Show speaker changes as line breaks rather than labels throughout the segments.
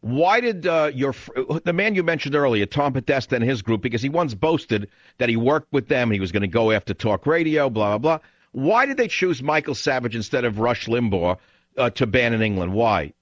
Why did the man you mentioned earlier, Tom Podesta and his group, because he once boasted that he worked with them, he was going to go after talk radio, blah, blah, blah. Why did they choose Michael Savage instead of Rush Limbaugh to ban in England? Why?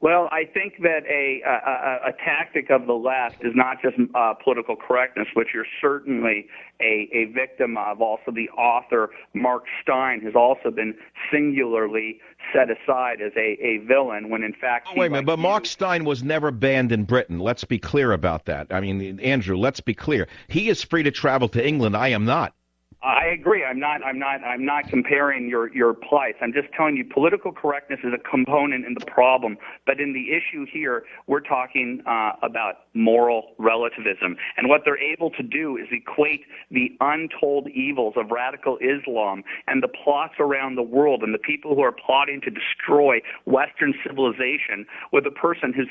Well, I think that a tactic of the left is not just political correctness, which you're certainly a victim of. Also, the author, Mark Stein, has also been singularly set aside as a villain when, in fact,
wait a minute, but Mark Stein was never banned in Britain. Let's be clear about that. I mean, Andrew, let's be clear. He is free to travel to England. I am not.
I agree. I'm not comparing your plight. I'm just telling you political correctness is a component in the problem. But in the issue here, we're talking about moral relativism. And what they're able to do is equate the untold evils of radical Islam and the plots around the world and the people who are plotting to destroy Western civilization with a person who's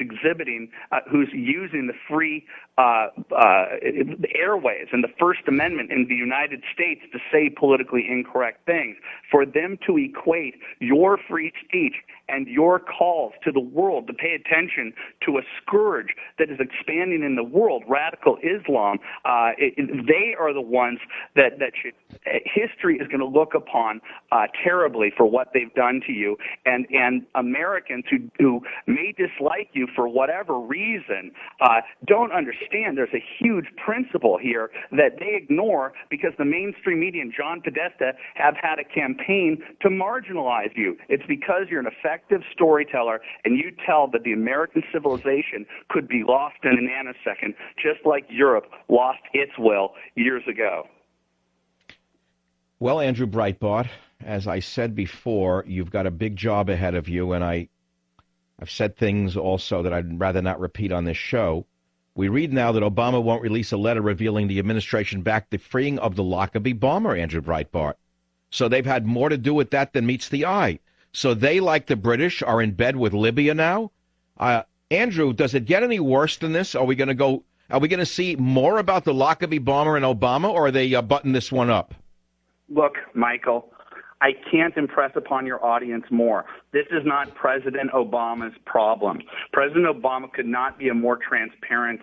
who's using the free airways and the First Amendment in the United States to say politically incorrect things. For them to equate your free speech and your calls to the world to pay attention to a scourge that is expanding in the world, radical Islam, they are the ones that history is going to look upon terribly for what they've done to you. And Americans who may dislike you for whatever reason don't understand there's a huge principle here that they ignore because the mainstream media and John Podesta have had a campaign to marginalize you. It's because you're an effective storyteller and you tell that the American civilization could be lost in a nanosecond, just like Europe lost its will years ago.
Well, Andrew Breitbart, as I said before, you've got a big job ahead of you, and I've said things also that I'd rather not repeat on this show. We read now that Obama won't release a letter revealing the administration backed the freeing of the Lockerbie bomber, Andrew Breitbart. So they've had more to do with that than meets the eye. So they, like the British, are in bed with Libya now? Andrew, does it get any worse than this? Are we going to see more about the Lockerbie bomber and Obama, or are they button this one up?
Look, Michael, I can't impress upon your audience more. This is not President Obama's problem. President Obama could not be a more transparent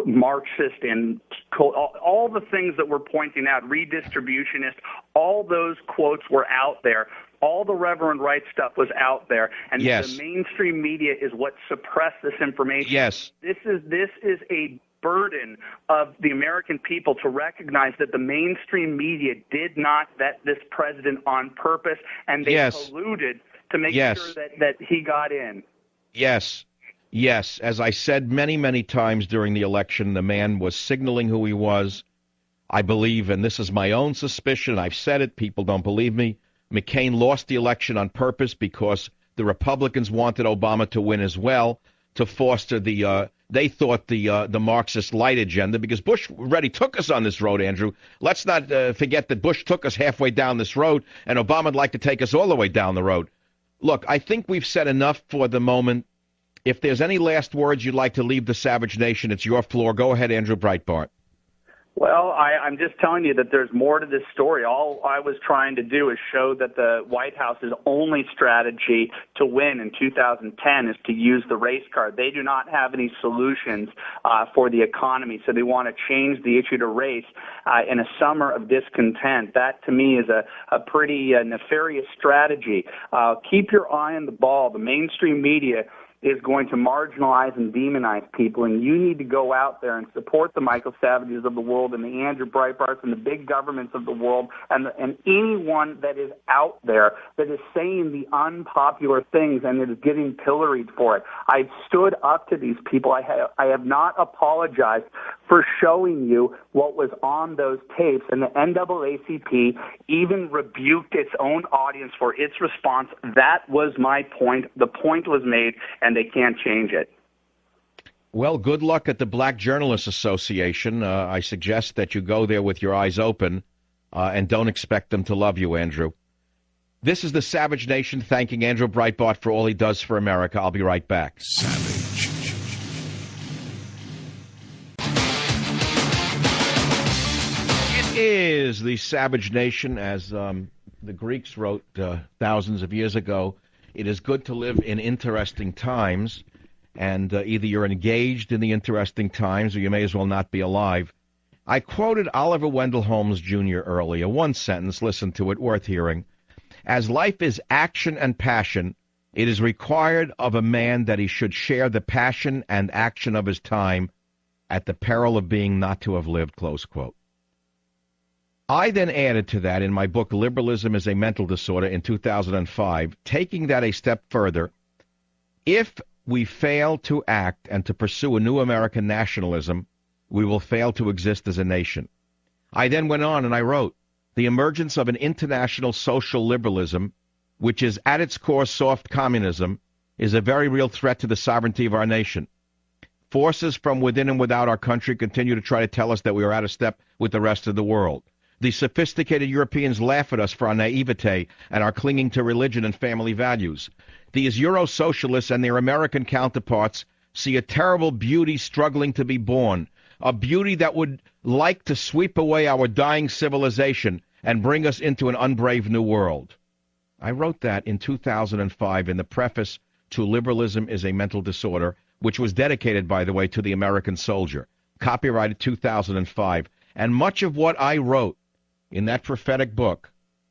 Marxist and all the things that we're pointing out, redistributionist, all those quotes were out there. All the Reverend Wright stuff was out there, and
yes.
The mainstream media is what suppressed this information.
Yes.
This is a burden of the American people to recognize that the mainstream media did not vet this president on purpose, and they colluded to make sure that he got in.
Yes. Yes. As I said many, many times during the election, the man was signaling who he was. I believe, and this is my own suspicion, I've said it, people don't believe me, McCain lost the election on purpose because the Republicans wanted Obama to win as well, to foster they thought the Marxist light agenda, because Bush already took us on this road, Andrew. Let's not forget that Bush took us halfway down this road, and Obama would like to take us all the way down the road. Look, I think we've said enough for the moment. If there's any last words you'd like to leave the savage nation, it's your floor. Go ahead, Andrew Breitbart.
Well, I'm just telling you that there's more to this story. All I was trying to do is show that the White House's only strategy to win in 2010 is to use the race card. They do not have any solutions for the economy, so they want to change the issue to race in a summer of discontent. That, to me, is a pretty nefarious strategy. Keep your eye on the ball. The mainstream media is going to marginalize and demonize people, and you need to go out there and support the Michael Savages of the world and the Andrew Breitbarts and the big governments of the world and anyone that is out there that is saying the unpopular things and that is getting pilloried for it. I've stood up to these people. I have not apologized for showing you what was on those tapes, and the NAACP even rebuked its own audience for its response. That was my point. The point was made, and they can't change it.
Well, good luck at the Black Journalists Association. I suggest that you go there with your eyes open and don't expect them to love you, Andrew. This is the Savage Nation thanking Andrew Breitbart for all he does for America. I'll be right back.
Savage.
It is the Savage Nation, as the Greeks wrote thousands of years ago. It is good to live in interesting times. and either you're engaged in the interesting times or you may as well not be alive. I quoted Oliver Wendell Holmes Jr. earlier. One sentence, listen to it, worth hearing. As life is action and passion, it is required of a man that he should share the passion and action of his time at the peril of being not to have lived, close quote. I then added to that in my book, Liberalism is a Mental Disorder, in 2005, taking that a step further. If we fail to act and to pursue a new American nationalism, we will fail to exist as a nation. I then went on and I wrote, the emergence of an international social liberalism, which is at its core soft communism, is a very real threat to the sovereignty of our nation. Forces from within and without our country continue to try to tell us that we are out of step with the rest of the world. The sophisticated Europeans laugh at us for our naivete and our clinging to religion and family values. These Euro-socialists and their American counterparts see a terrible beauty struggling to be born, a beauty that would like to sweep away our dying civilization and bring us into an unbrave new world. I wrote that in 2005 in the preface to Liberalism is a Mental Disorder, which was dedicated, by the way, to the American soldier, copyrighted 2005. And much of what I wrote in that prophetic book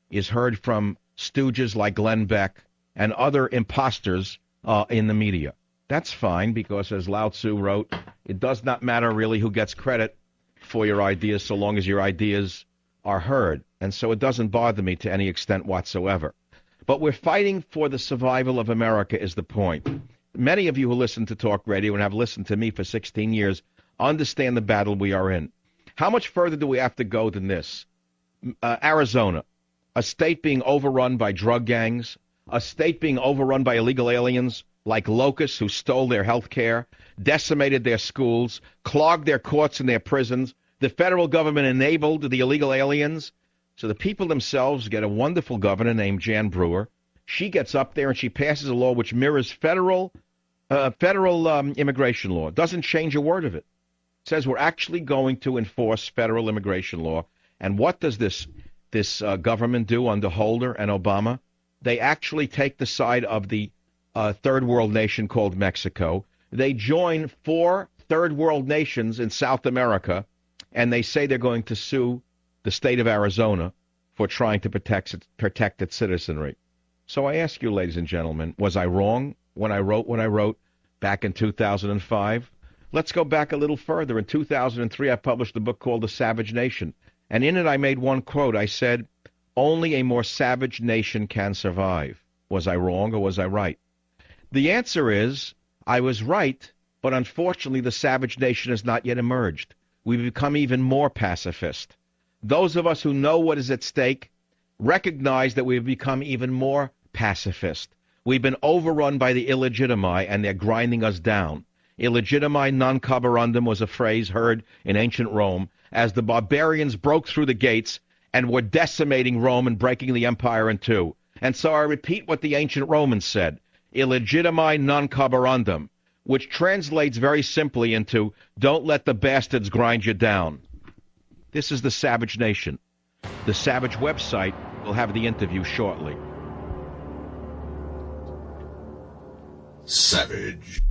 is heard from stooges like Glenn Beck and other imposters in the media. That's fine, because as Lao Tzu wrote, it does not matter really who gets credit for your ideas so long as your ideas are heard. And so it doesn't bother me to any extent whatsoever. But we're fighting for the survival of America is the point. Many of you who listen to talk radio and have listened to me for 16 years understand the battle we are in. How much further do we have to go than this? Arizona, a state being overrun by drug gangs, a state being overrun by illegal aliens like locusts who stole their health care, decimated their schools, clogged their courts and their prisons. The federal government enabled the illegal aliens. So the people themselves get a wonderful governor named Jan Brewer. She gets up there and she passes a law which mirrors federal immigration law. Doesn't change a word of it. It says we're actually going to enforce federal immigration law. And what does this government do under Holder and Obama? They actually take the side of the third world nation called Mexico. They join 4 third world nations in South America, and they say they're going to sue the state of Arizona for trying to protect its citizenry. So I ask you, ladies and gentlemen, was I wrong when I wrote back in 2005? Let's go back a little further. In 2003, I published a book called The Savage Nation. And in it, I made one quote. I said, only a more savage nation can survive. Was I wrong or was I right? The answer is, I was right, but unfortunately, the savage nation has not yet emerged. We've become even more pacifist. Those of us who know what is at stake recognize that we've become even more pacifist. We've been overrun by the illegitimi, and they're grinding us down. Illegitimi non carborundum was a phrase heard in ancient Rome as the barbarians broke through the gates and were decimating Rome and breaking the empire in two. And so I repeat what the ancient Romans said, illegitimi non carborundum, which translates very simply into don't let the bastards grind you down. This is the Savage Nation. The Savage website will have the interview shortly.
Savage.